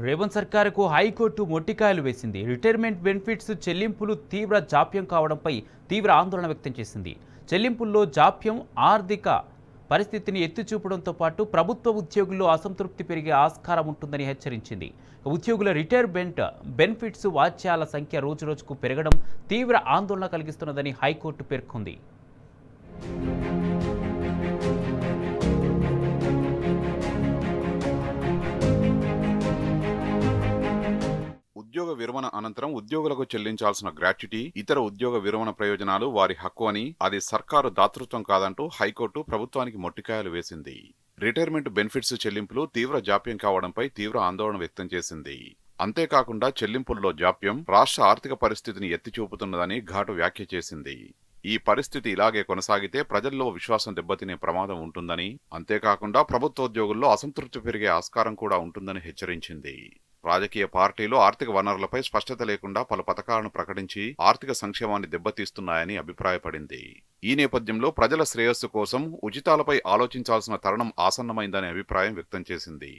Revanth సర్కారుకు high court మొట్టికాయలు వేసింది. Retirement benefits చెల్లింపులు తీవ్ర జాప్యం కావడంపై తీవ్ర ఆందోళన వ్యక్తం చేసింది. చెల్లింపుల్లో జాప్యం ఆర్థిక పరిస్థితిని ఎత్తిచూపడంతో పాటు ప్రభుత్వ ఉద్యోగుల్లో అసంతృప్తి పెరిగే ఆస్కారం ఉంటుందని హెచ్చరించింది. ఉద్యోగుల రిటైర్మెంట్ బెనిఫిట్స్ వాచ్యాల సంఖ్య రోజురోజుకు పెరగడం తీవ్ర ఆందోళన కలిగిస్తున్నదని హైకోర్టు పేర్కొంది. ఉద్యోగ విరమణ అనంతరం ఉద్యోగులకు చెల్లించాల్సిన గ్రాట్యుటీ, ఇతర ఉద్యోగ విరమణ ప్రయోజనాలు వారి హక్కు అని, అది సర్కారు దాతృత్వం కాదంటూ హైకోర్టు ప్రభుత్వానికి మొట్టికాయలు వేసింది. రిటైర్మెంట్ బెనిఫిట్స్ చెల్లింపులు తీవ్ర జాప్యం కావడంపై తీవ్ర ఆందోళన వ్యక్తం చేసింది. అంతేకాకుండా చెల్లింపుల్లో జాప్యం రాష్ట్ర ఆర్థిక పరిస్థితిని ఎత్తిచూపుతున్నదని ఘాటు వ్యాఖ్య చేసింది. ఈ పరిస్థితి ఇలాగే కొనసాగితే ప్రజల్లో విశ్వాసం దెబ్బతినే ప్రమాదం ఉంటుందని, అంతేకాకుండా ప్రభుత్వోద్యోగుల్లో అసంతృప్తి పెరిగే ఆస్కారం కూడా ఉంటుందని హెచ్చరించింది. రాజకీయ పార్టీలు ఆర్థిక వనరులపై స్పష్టత లేకుండా పలు పథకాలను ప్రకటించి ఆర్థిక సంక్షేమాన్ని దెబ్బతీస్తున్నాయని అభిప్రాయపడింది. ఈ నేపథ్యంలో ప్రజల శ్రేయస్సు కోసం ఉచితాలపై ఆలోచించాల్సిన తరుణం ఆసన్నమైందనే అభిప్రాయం వ్యక్తం చేసింది.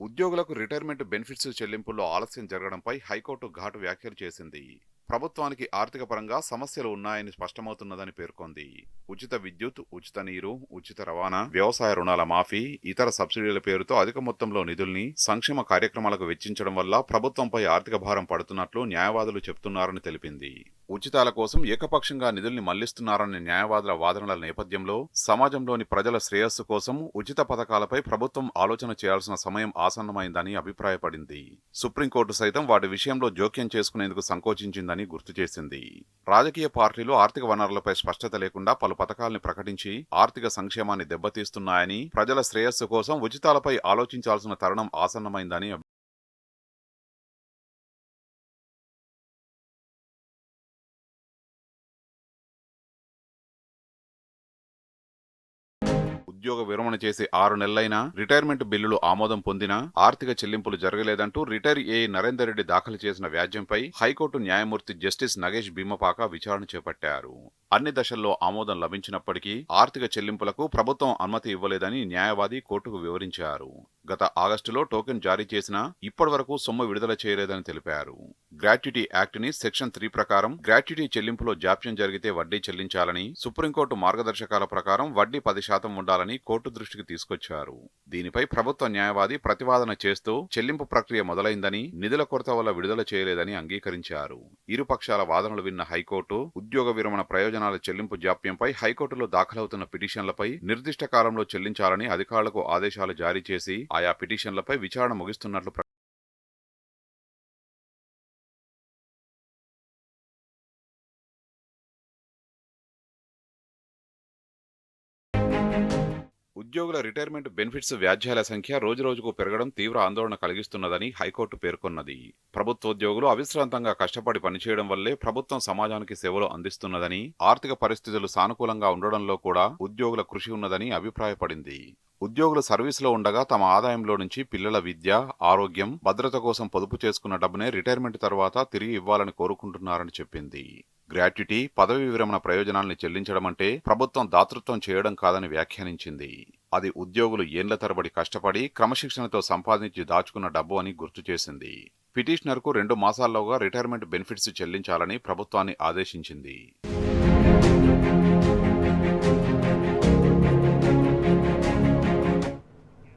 ఉద్యోగులకు రిటైర్మెంట్ బెనిఫిట్స్ చెల్లింపుల్లో ఆలస్యం జరగడంపై హైకోర్టు ఘాటు వ్యాఖ్యలు చేసింది. ప్రభుత్వానికి ఆర్థిక పరంగా సమస్యలు ఉన్నాయని స్పష్టమవుతున్నదని పేర్కొంది. ఉచిత విద్యుత్, ఉచిత నీరు, ఉచిత రవాణా, వ్యవసాయ రుణాల మాఫీ, ఇతర సబ్సిడీల పేరుతో అధిక మొత్తంలో నిధుల్ని సంక్షేమ కార్యక్రమాలకు వెచ్చించడం వల్ల ప్రభుత్వంపై ఆర్థిక భారం పడుతున్నట్లు న్యాయవాదులు చెబుతున్నారని తెలిపింది. ఉచితాల కోసం ఏకపక్షంగా నిధుల్ని మళ్లిస్తున్నారనే న్యాయవాదుల వాదనల నేపథ్యంలో సమాజంలోని ప్రజల శ్రేయస్సు కోసం ఉచిత పథకాలపై ప్రభుత్వం ఆలోచన చేయాల్సిన సమయం ఆసన్నమైందని అభిప్రాయపడింది. సుప్రీంకోర్టు సైతం వాటి విషయంలో జోక్యం చేసుకునేందుకు సంకోచించిందని గుర్తు చేసింది. రాజకీయ పార్టీలు ఆర్థిక వనరులపై స్పష్టత లేకుండా పలు పథకాల్ని ప్రకటించి ఆర్థిక సంక్షేమాన్ని దెబ్బతీస్తున్నాయని, ప్రజల శ్రేయస్సు కోసం ఉచితాలపై ఆలోచించాల్సిన తరుణం ఆసన్నమైందని ఉద్యోగ విరమణ చేసి 6 నెలలైనా రిటైర్మెంట్ బిల్లులు ఆమోదం పొందినా ఆర్థిక చెల్లింపులు జరగలేదంటూ రిటైర్ ఏఐ నరేందర్ రెడ్డి దాఖలు చేసిన వ్యాజ్యంపై హైకోర్టు న్యాయమూర్తి జస్టిస్ నగేష్ భీమపాక విచారణ చేపట్టారు. అన్ని దశల్లో ఆమోదం లభించినప్పటికీ ఆర్థిక చెల్లింపులకు ప్రభుత్వం అనుమతి ఇవ్వలేదని న్యాయవాది కోర్టుకు వివరించారు. గత ఆగస్టులో టోకెన్ జారీ చేసినా ఇప్పటివరకు సొమ్ము విడుదల చేయలేదని తెలిపారు. గ్రాట్యుటీ యాక్ట్ ని సెక్షన్ 3 ప్రకారం గ్రాట్యుటీ చెల్లింపులో జాప్యం జరిగితే వడ్డీ చెల్లించాలని, సుప్రీంకోర్టు మార్గదర్శకాల ప్రకారం వడ్డీ 10% ఉండాలని కోర్టు దృష్టికి తీసుకొచ్చారు. దీనిపై ప్రభుత్వ న్యాయవాది ప్రతివాదన చేస్తూ చెల్లింపు ప్రక్రియ మొదలైందని, నిధుల కొరత వల్ల విడుదల చేయలేదని అంగీకరించారు. ఇరుపక్షాల వాదనలు విన్న హైకోర్టు ఉద్యోగ విరమణ ప్రయోజనాల చెల్లింపు జాప్యంపై హైకోర్టులో దాఖలవుతున్న పిటిషన్లపై నిర్దిష్ట కాలంలో చెల్లించాలని అధికారులకు ఆదేశాలు జారీ చేసి ఆయా పిటిషన్లపై విచారణ ముగిస్తున్నట్లు ఉద్యోగుల రిటైర్మెంట్ బెనిఫిట్స్ వ్యాజ్యాల సంఖ్య రోజురోజుకు పెరగడం తీవ్ర ఆందోళన కలిగిస్తున్నదని హైకోర్టు పేర్కొన్నది. ప్రభుత్వోద్యోగులు అవిశ్రాంతంగా కష్టపడి పనిచేయడం వల్లే ప్రభుత్వం సమాజానికి సేవలు అందిస్తున్నదని, ఆర్థిక పరిస్థితులు సానుకూలంగా ఉండడంలో కూడా ఉద్యోగుల కృషి ఉన్నదని అభిప్రాయపడింది. ఉద్యోగులు సర్వీసులో ఉండగా తమ ఆదాయంలో నుంచి పిల్లల విద్య, ఆరోగ్యం, భద్రత కోసం పొదుపు చేసుకున్న డబ్బునే రిటైర్మెంట్ తర్వాత తిరిగి ఇవ్వాలని కోరుకుంటున్నారని చెప్పింది. గ్రాట్యుటీ, పదవీ విరమణ ప్రయోజనాల్ని చెల్లించడమంటే ప్రభుత్వం దాతృత్వం చేయడం కాదని వ్యాఖ్యానించింది. అది ఉద్యోగులు ఏండ్ల తరబడి కష్టపడి క్రమశిక్షణతో సంపాదించి దాచుకున్న డబ్బు అని గుర్తు చేసింది. పిటిషనర్కు 2 మాసాల్లోగా రిటైర్మెంట్ బెనిఫిట్స్ చెల్లించాలని ప్రభుత్వాన్ని ఆదేశించింది.